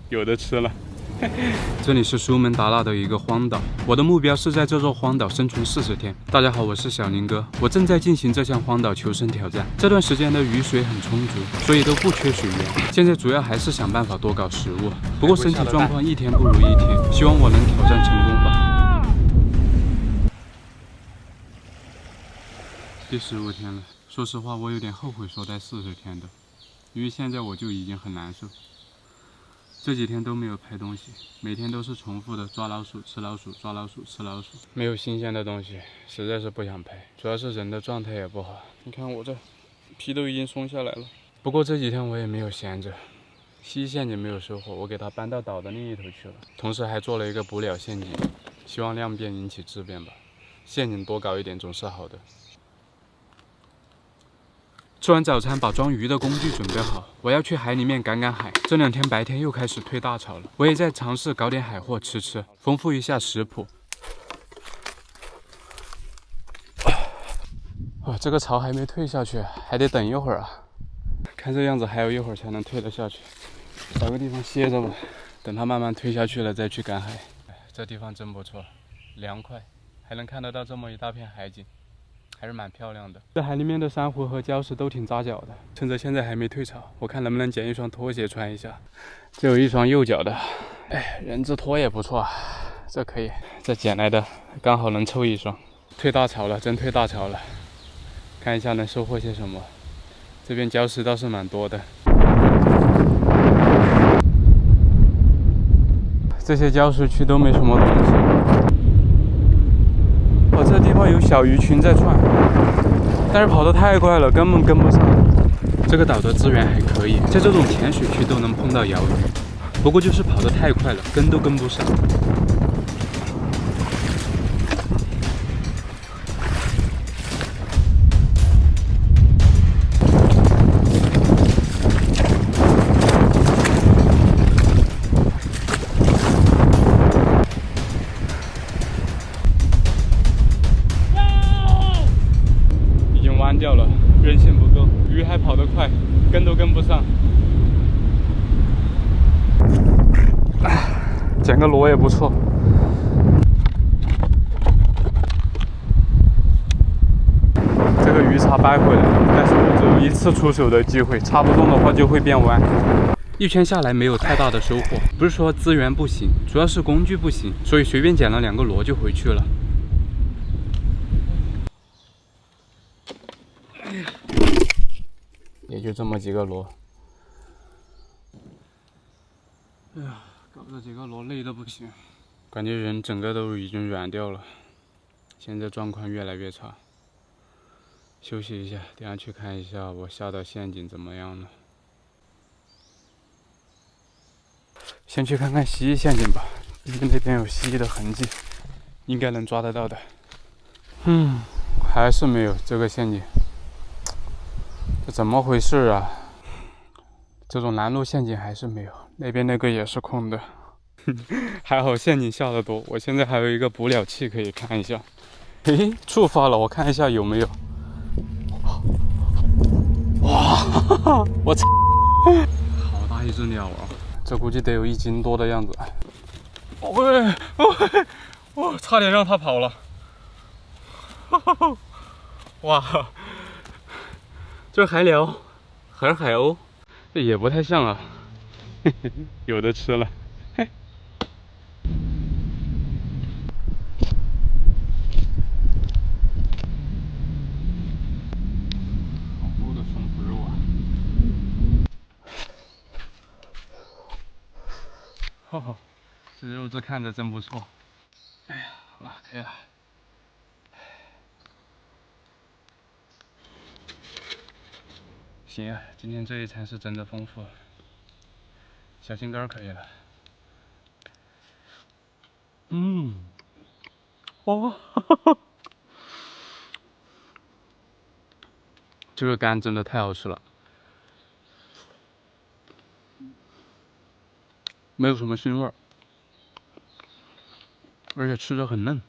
有的吃了。这里是苏门答腊的一个荒岛，我的目标是在这座荒岛生存40天。大家好，我是小宁哥，我正在进行这项荒岛求生挑战。这段时间的雨水很充足，所以都不缺水源。现在主要还是想办法多搞食物，不过身体状况一天不如一天，希望我能挑战成功吧。第15天了，说实话，我有点后悔说待40天的，因为现在我就已经很难受。这几天都没有拍东西，每天都是重复的抓老鼠、吃老鼠、抓老鼠、吃老鼠，没有新鲜的东西，实在是不想拍。主要是人的状态也不好，你看我这皮都已经松下来了。不过这几天我也没有闲着，蜥蜴陷阱没有收获，我给它搬到岛的另一头去了。同时还做了一个捕鸟陷阱，希望量变引起质变吧。陷阱多搞一点总是好的。吃完早餐，把装鱼的工具准备好，我要去海里面赶赶海。这2天白天又开始退大潮了，我也在尝试搞点海货吃，丰富一下食谱。这个潮还没退下去，还得等一会儿啊。看这样子还有一会儿才能退得下去，找个地方歇着吧，等它慢慢退下去了再去赶海。这地方真不错，凉快，还能看得到这么一大片海景。还是蛮漂亮的。这海里面的珊瑚和礁石都挺扎脚的。趁着现在还没退潮，我看能不能捡一双拖鞋穿一下。这有一双右脚的，人字拖也不错啊，这可以。这捡来的刚好能凑一双。退大潮了，真退大潮了。看一下能收获些什么。这边礁石倒是蛮多的。这些礁石区都没什么东西。这地方有小鱼群在窜，但是跑得太快了，根本跟不上。这个岛的资源还可以，在这种浅水区都能碰到鳐鱼，不过就是跑得太快了，跟都跟不上。弯掉了，韧性不够，鱼还跑得快，跟都跟不上。捡个螺也不错。这个鱼叉掰回来，但是我只有1次出手的机会，插不动的话就会变弯。一圈下来没有太大的收获，不是说资源不行，主要是工具不行，所以随便捡了2个螺就回去了。也就这么几个螺。哎呀，搞这几个螺累得不行，感觉人整个都已经软掉了，现在状况越来越差。休息一下，等下去看一下我下的陷阱怎么样了。先去看看蜥蜴陷阱吧，毕竟那边有蜥蜴的痕迹，应该能抓得到的。还是没有这个陷阱。这怎么回事啊？这种拦路陷阱还是没有，那边那个也是空的。还好陷阱下得多，我现在还有一个捕鸟器可以看一下。触发了，我看一下有没有。哇，我操！好大一只鸟啊！这估计得有1斤多的样子。差点让它跑了。哇！这海鸟，还是海鸥，这也不太像啊。有的吃了。好多的松虎肉啊！这肉质看着真不错。哎呀，好了，可以了。行啊，今天这一餐是真的丰富了。小心肝可以了。这个肝真的太好吃了，没有什么腥味儿，而且吃着很嫩。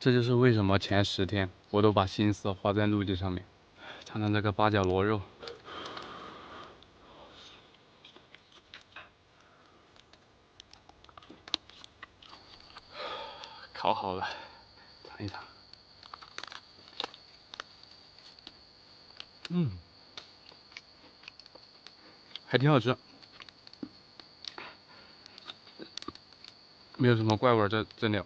这就是为什么前10天我都把心思花在陆地上面。尝尝这个八角螺肉，烤好了，尝一尝。还挺好吃，没有什么怪味，这真的。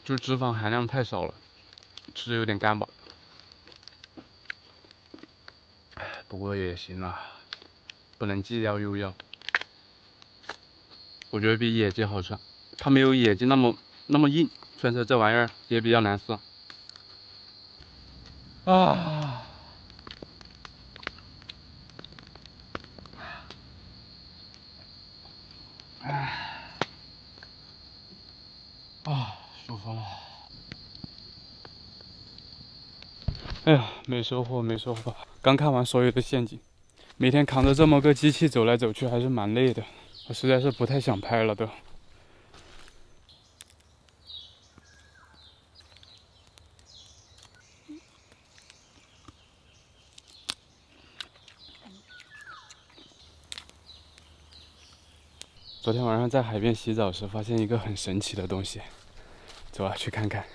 就是脂肪含量太少了，吃的有点干巴。不过也行啦，不能既要又要。我觉得比野鸡好吃，它没有野鸡那么硬，虽然说这玩意儿也比较难撕。啊！舒服了。哎呀，没收获，没收获。刚看完所有的陷阱，每天扛着这么个机器走来走去，还是蛮累的。我实在是不太想拍了都。昨天晚上在海边洗澡时，发现一个很神奇的东西，走啊，去看看。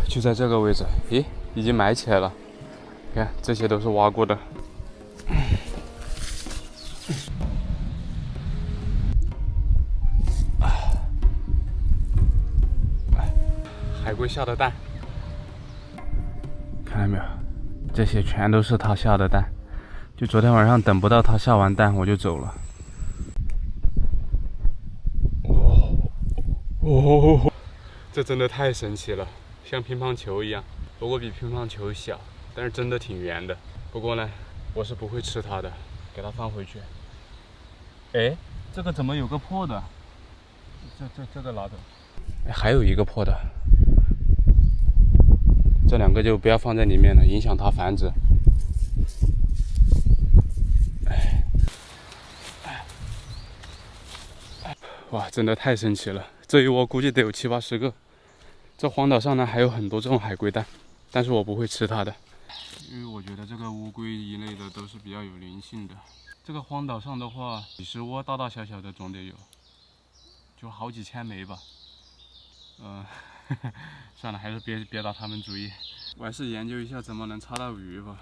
就在这个位置，咦，已经埋起来了。你看，这些都是挖过的。海龟下的蛋，看到没有？这些全都是它下的蛋。就昨天晚上等不到它下完蛋，我就走了。哦，这真的太神奇了，像乒乓球一样，不过比乒乓球小，但是真的挺圆的。不过呢，我是不会吃它的，给它放回去。哎，这个怎么有个破的？这个拿走。哎，还有一个破的，这2个就不要放在里面了，影响它繁殖。哇，真的太神奇了！这一窝估计得有7、80个。这荒岛上呢还有很多这种海龟蛋，但是我不会吃它的，因为我觉得这个乌龟一类的都是比较有灵性的。这个荒岛上的话，几10窝大大小小的总得有，就好几千枚吧。算了，还是别打他们主意，我还是研究一下怎么能插到鱼吧。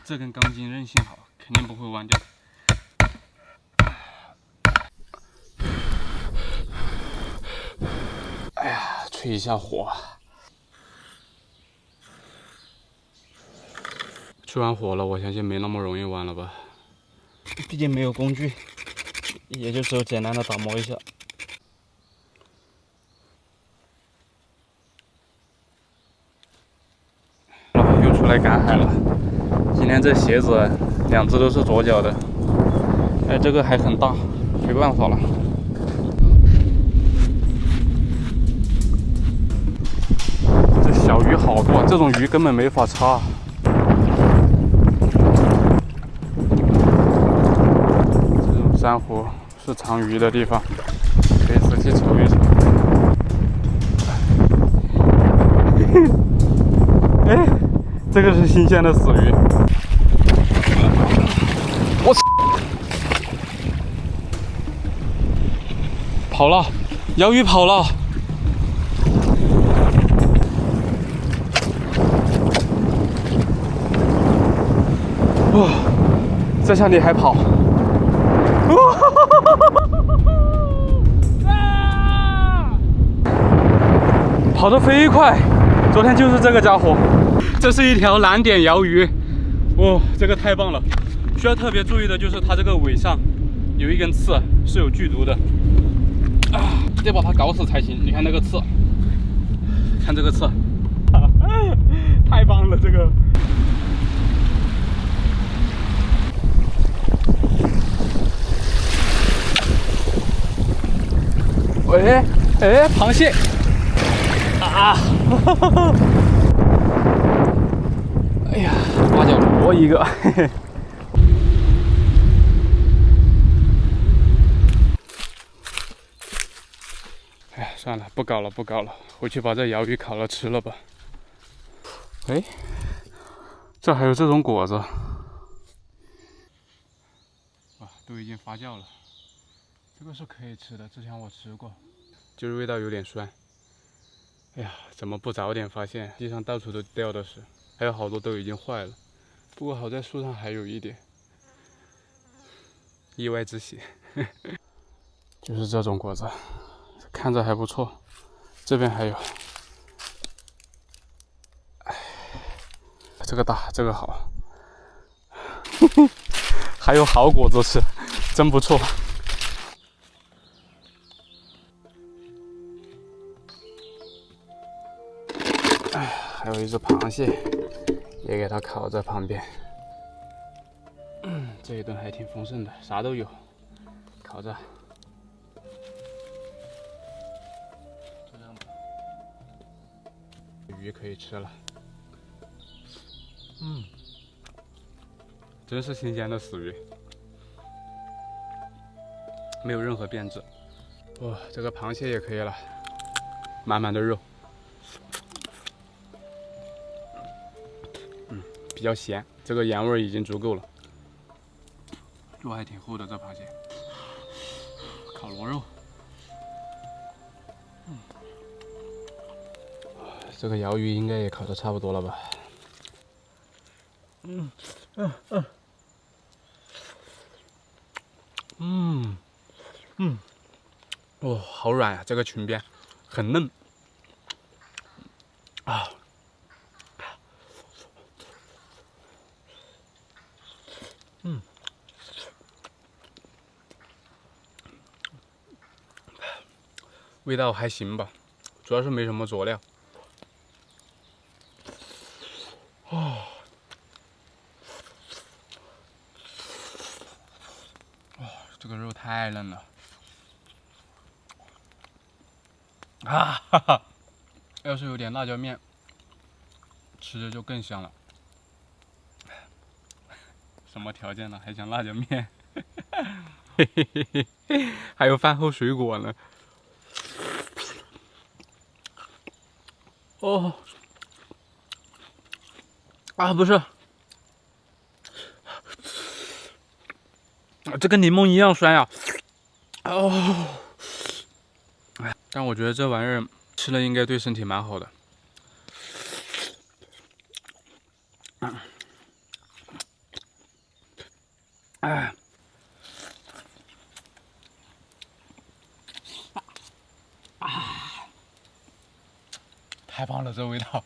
这根钢筋韧性好，肯定不会弯掉。哎呀，吹一下火。吹完火了，我相信没那么容易弯了吧？毕竟没有工具，也就只有简单的打磨一下。又出来赶海了。今天这鞋子2只都是左脚的，哎，这个还很大，没办法了。这小鱼好多，这种鱼根本没法插。这种珊瑚是藏鱼的地方，可以仔细瞅一瞅。哎，这个是新鲜的死鱼。我操！跑了，鳐鱼跑了。哇，这下你还跑？跑得飞快！昨天就是这个家伙，这是一条蓝点鳐鱼。哇，这个太棒了！需要特别注意的就是它这个尾上有一根刺，是有剧毒的。得把它搞死才行。你看那个刺，看这个刺，太棒了！这个。喂，哎，螃蟹啊！哎呀，八角螺一个，嘿嘿。哎，算了，不搞了，不搞了，回去把这鳐鱼烤了吃了吧。哎，这还有这种果子，哇，都已经发酵了。这个是可以吃的，之前我吃过，就是味道有点酸。哎呀，怎么不早点发现？地上到处都掉的是，还有好多都已经坏了。不过好在树上还有一点，意外之喜。就是这种果子，看着还不错。这边还有，哎，这个大，这个好，还有好果子吃，真不错。哎，还有一只螃蟹，也给它烤在旁边。这一顿还挺丰盛的，啥都有，烤着。就这样吧，鱼可以吃了。真是新鲜的死鱼，没有任何变质。哇，这个螃蟹也可以了，满满的肉。比较咸，这个盐味已经足够了。肉还挺厚的，这螃蟹。烤螺肉。这个鳐鱼应该也烤得差不多了吧？哦，好软呀、这个裙边很嫩啊。味道还行吧，主要是没什么佐料。这个肉太嫩了啊！哈哈，要是有点辣椒面，吃着就更香了。什么条件呢？还想辣椒面？嘿嘿嘿嘿，还有饭后水果呢。哦，啊，不是，这跟柠檬一样酸呀！哦，但我觉得这玩意儿吃了应该对身体蛮好的。哎，太棒了，这味道！